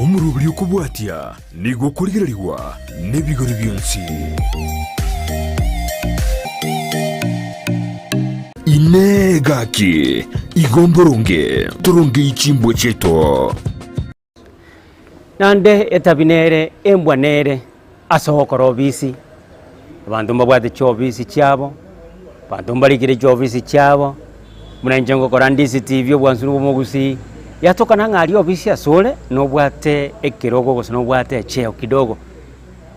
Omurubiri okubwatia nigo kurigirirwa n'ebigori byonsi. Inegaki igomboronge turonge ichimbo cheto nande etabinere embwanere asohokora obisi abantu mbabwate chobisi cyabo abantu mbalikire chobisi cyabo munanje ngokora ndisi TV obwansuru bomugusi yatoka nangari obisi asole nobwate ekirogo gose nobwate cheo kidogo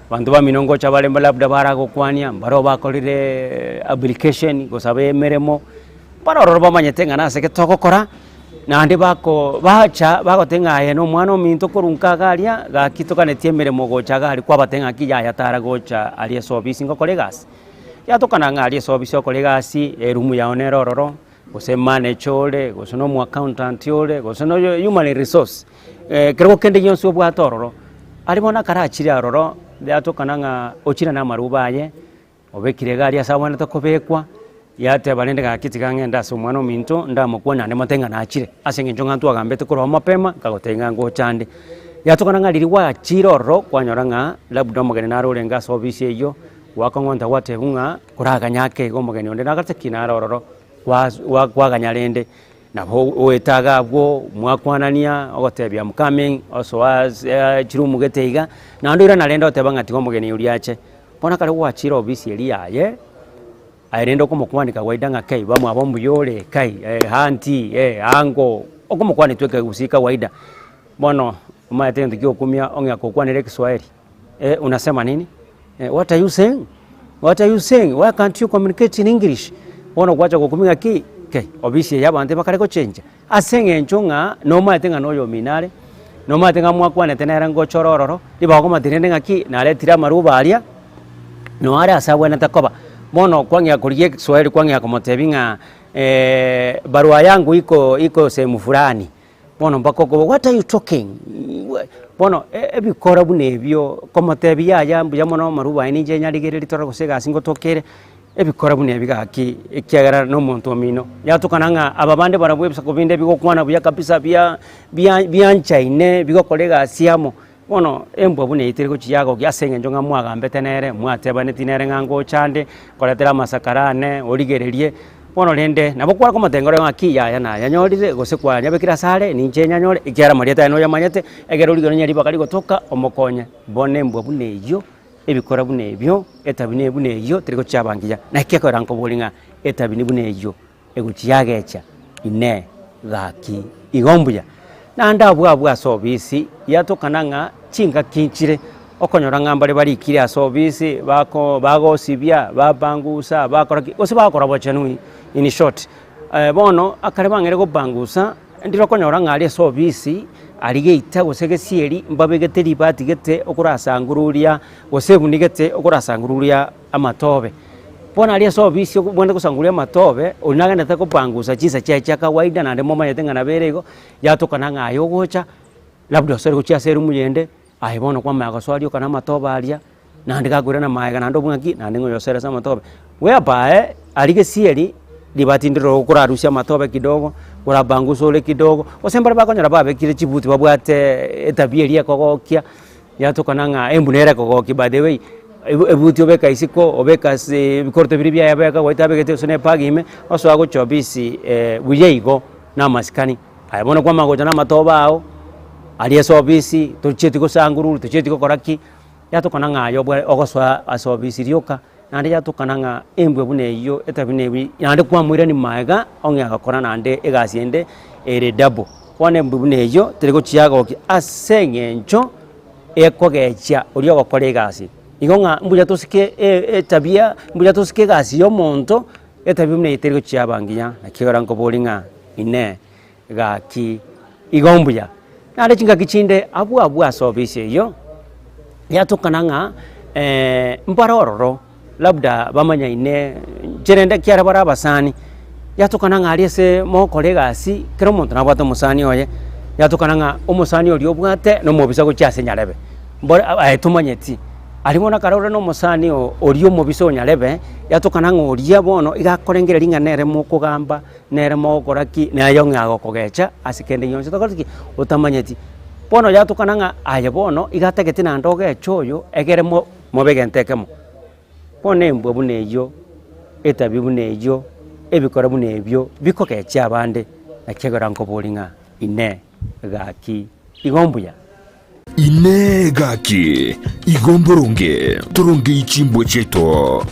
bantu baminongo chabalemba labda barago kwania baro bakolire application gosabe meremo baroro bamanyetenga nase ketokokora nandi bako bacha bagotenga no mwana ominto korunka galia gakitokane tiemeremo gocha gali kwa batenga kija yatara gocha ali service ngokolegas yatokana ngali service okolegasi erumu ya onerororo gose manage gose no mu accountant yole gose no human resource kerego kende yonso bwatororo alibona karachiri aroro yatokana nga ochira na marubaye obekire gali asabwana tokobekwa yate balende gakiti kangenda so mwana ominto ndamukwana ne matenga nachire asenge njonga ntu agambete koro mapema kagotenga ngo chande yatokana nga liriwa chiroro kwanyoranga labda mugene narolenga service eyo wakongonta watebunga kuraganyake gomugene onde nagate kinarororo kwaganyalende nabo oetaga bwo mwakwanania ogotebya mukame also as chirumu geteiga nando ira nalenda otebanga ati gomugene uliache bona kale wachira obisi eliaye airendo kumukwanika waidanga kai bamwe abombu yole kai hanti ango okumukwani tweke usika waida bono umayete ndikyo kumia onga kokwanire Kiswahili unasema nini what are you saying why can't you communicate in English bono kwacha kokumia ki kai obisi yabante bakareko change asenge nchunga no matenga noyo minale no matenga mwakwane tenera ngo chorororo ibako matirende ngaki nale tira maruba alia no ara asabwana takoba bono kwangia kuliye Kiswahili kwangia komotebinga barua yangu iko sehemu fulani bono mbako what are you talking bono ebikora bunebyo komotebya yambu yamono maruba ni je nyaligereri litoro gusega singo tokere ebikora bunebiga ki ekyagara no muntu omino yatukananga ababande barabwebisa kubinde biko kwana buya kabisa byanchaine biko kolega siamo bono embwa bune itiriko kiyago gyasenge njonga mwagambe tenere mwatebane tinere ngango chande koletera masakarane oligererie bono lende nabo kwa komotengoro ngaki ya na yanyorire gose kwa nyabekira sare ninje nyanyore ikyara marieta no yamanyete egero ligero nyari bakari gotoka omokonya bone embwa bune iyo ebikora bune ebyo etabine bune iyo tiriko cyabangiya nakeko ranko bolinga etabine bune iyo egukiyagecha ine gaki igombuya nanda bwa service yatokananga chinga kinchire okonyora ngambale bali kiri service bago sibya babangusa bakora ose bakora bachanui in short bono akarebangere go bangusa ndiro konyora ngali service alige itago segesieri mbabegete libati gete okurasangururya osebunigete okurasangururya amatobe bona ali service bwende kusanguria matobe unagenda tako bangusa chisa cha kawaida na ndemo mayetenga na berego yatokana ngayo gocha labda sore kuchia seru muyende ayibono kwa maga swali kana matoba alia na ndikagura na maega na ndobungi na ndingo yosera sama matobe whereby alige sieri libati ndiro kurarusha matobe kidogo kurabangusa ole kidogo osembara bakonyora babe kire chibuti babwate etabieri yakogokia yatokana nga embunere kogoki by the way ebuti obeka isiko obeka bikorto biribya yabeka waitabegete sone pagime oswago chobisi buyeigo na maskani ayibona kwa magoja na matoba ao ali service tucheti ko sanguru tucheti ko koraki yatokana nga yobwe ogoswa asobisi ryoka nande yatokana nga embwe bune iyo etabine bi nande kwa mwira ni maega onge akakora nande egasiende ere double one embwe bune iyo teriko chiago asenge ncho ekogecha uriyo gokora egasi igonga mbuya tosike tabia mbuya tosike gasi yo monto etabia mune iteriko chiabangiya nakigoranko bolinga ine gaki igombuya nale chinga kichinde abu service yo yatokananga mbarororo labda bamanya ine jerenda kyara barabasani yatokananga aliese mo kolegasi kero muntu nabwato musani oye yatokananga umusani oli obwate no mobisa ko cyase nyarebe mbora ayetumanyeti alimona karore no musani oli omobisa onyarebe yatokananga oli abono igakorengera linga nere mukugamba nere mokoraki nayo ngago kogecha asikende yonse tokoriki utamanyeti bono yatukana ng'a aye bono igategete na ndogo echoyo egere mobege ntekemo bono embwa buna eyo etabi buna eyo ebikora buna ebyo bikogecha abande nakegora nkobori ng'a ine gaki igombuya ine gaki igomborunge turunge ichimbwe cheto.